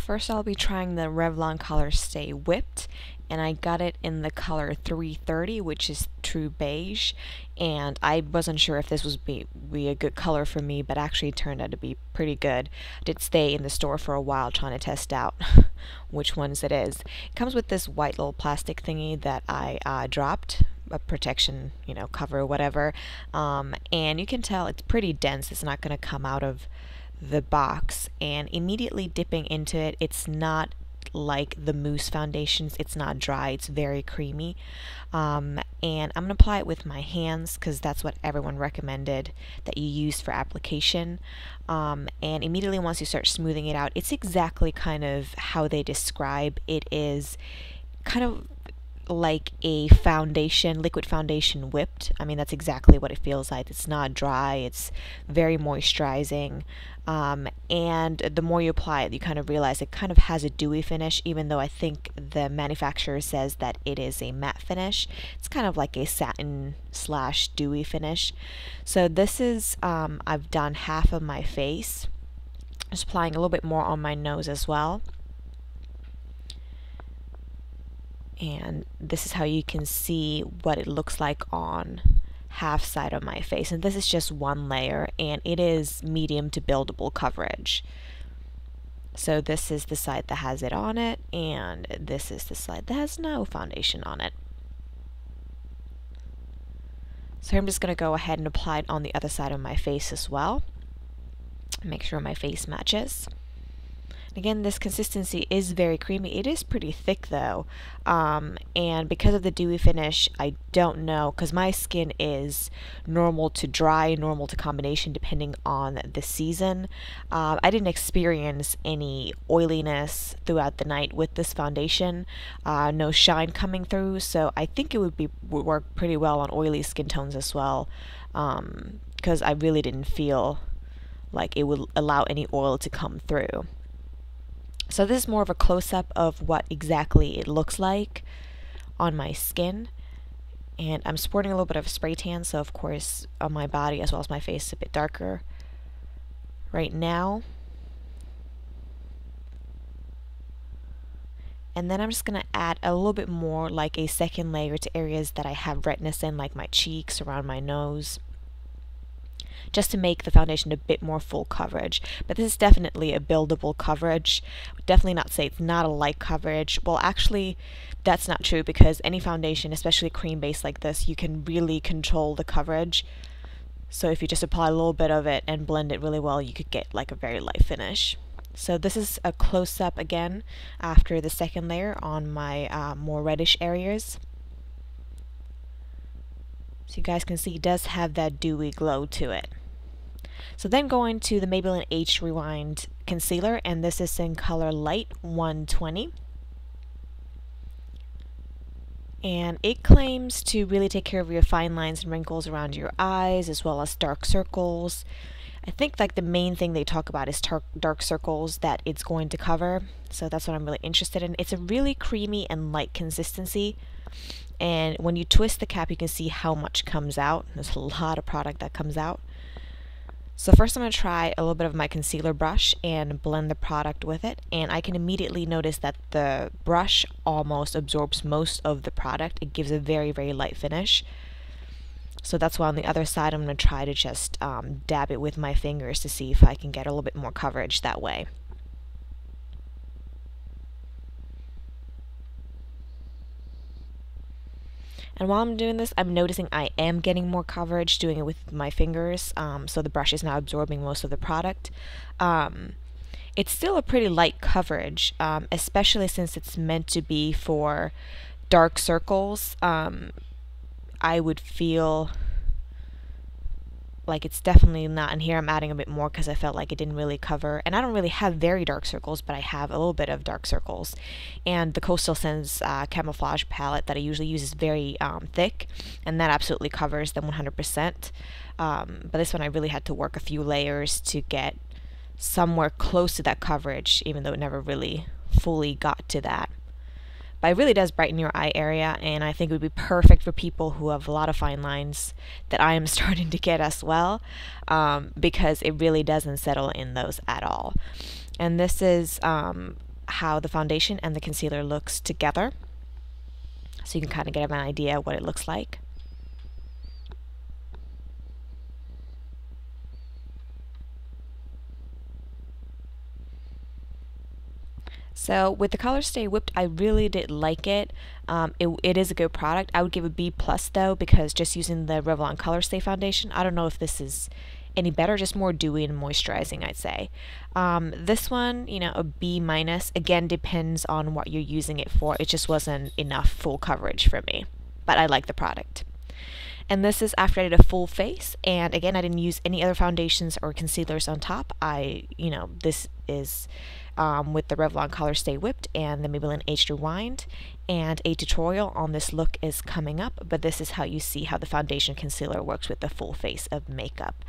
First I'll be trying the Revlon Colorstay Whipped, and I got it in the color 330, which is true beige, and I wasn't sure if this was be a good color for me, but actually it turned out to be pretty good. I did stay in the store for a while trying to test out which ones it is. It comes with this white little plastic thingy that I dropped, a protection, cover or whatever, and you can tell it's pretty dense. It's not going to come out of the box, and immediately dipping into it, it's not like the mousse foundations. It's not dry, it's very creamy, and I'm gonna apply it with my hands because that's what everyone recommended that you use for application, and immediately once you start smoothing it out, it's exactly kind of how they describe it. Is kind of like a foundation, liquid foundation whipped. I mean, that's exactly what it feels like. It's not dry, it's very moisturizing, and the more you apply it, you kind of realize it kind of has a dewy finish, even though I think the manufacturer says that it is a matte finish. It's kind of like a satin slash dewy finish. So this is, I've done half of my face. Just applying a little bit more on my nose as well. And this is how you can see what it looks like on half side of my face, and this is just one layer, and it is medium to buildable coverage. So this is the side that has it on it, and this is the side that has no foundation on it. So I'm just going to go ahead and apply it on the other side of my face as well. Make sure my face matches. Again, this consistency is very creamy. It is pretty thick though, and because of the dewy finish, I don't know, because my skin is normal to dry, normal to combination depending on the season. I didn't experience any oiliness throughout the night with this foundation, no shine coming through, so I think it would work pretty well on oily skin tones as well, because I really didn't feel like it would allow any oil to come through. So this is more of a close-up of what exactly it looks like on my skin, and I'm sporting a little bit of spray tan, so of course on my body as well as my face is a bit darker right now. And then I'm just going to add a little bit more, like a second layer, to areas that I have redness in, like my cheeks, around my nose, just to make the foundation a bit more full coverage. But this is definitely a buildable coverage. I would definitely not say it's not a light coverage. Well, actually, that's not true, because any foundation, especially cream based like this, you can really control the coverage. So if you just apply a little bit of it and blend it really well, you could get like a very light finish. So this is a close-up again after the second layer on my more reddish areas. So you guys can see it does have that dewy glow to it. So then going to the Maybelline Age Rewind concealer, and this is in color light 120. And it claims to really take care of your fine lines and wrinkles around your eyes, as well as dark circles. I think like the main thing they talk about is dark circles that it's going to cover. So that's what I'm really interested in. It's a really creamy and light consistency. And when you twist the cap, you can see how much comes out. There's a lot of product that comes out. So first I'm going to try a little bit of my concealer brush and blend the product with it. And I can immediately notice that the brush almost absorbs most of the product. It gives a very, very light finish. So that's why on the other side I'm going to try to just dab it with my fingers to see if I can get a little bit more coverage that way. And while I'm doing this, I'm noticing I am getting more coverage doing it with my fingers, so the brush is now absorbing most of the product. It's still a pretty light coverage, especially since it's meant to be for dark circles. I would feel like it's definitely not, and here I'm adding a bit more because I felt like it didn't really cover, and I don't really have very dark circles, but I have a little bit of dark circles, and the Coastal Scents camouflage palette that I usually use is very thick, and that absolutely covers them 100%, but this one I really had to work a few layers to get somewhere close to that coverage, even though it never really fully got to that. But it really does brighten your eye area, and I think it would be perfect for people who have a lot of fine lines that I am starting to get as well, because it really doesn't settle in those at all. And this is how the foundation and the concealer looks together, so you can kind of get an idea what it looks like. So with the Colorstay Whipped, I really did like it. It is a good product. I would give a B+ though, because just using the Revlon Colorstay foundation, I don't know if this is any better, just more dewy and moisturizing, I'd say. This one, you know, a B-. Again, depends on what you're using it for. It just wasn't enough full coverage for me, but I like the product. And this is after I did a full face, and again, I didn't use any other foundations or concealers on top. This is with the Revlon Colorstay Whipped and the Maybelline Age Rewind, and a tutorial on this look is coming up, but this is how you see how the foundation concealer works with the full face of makeup.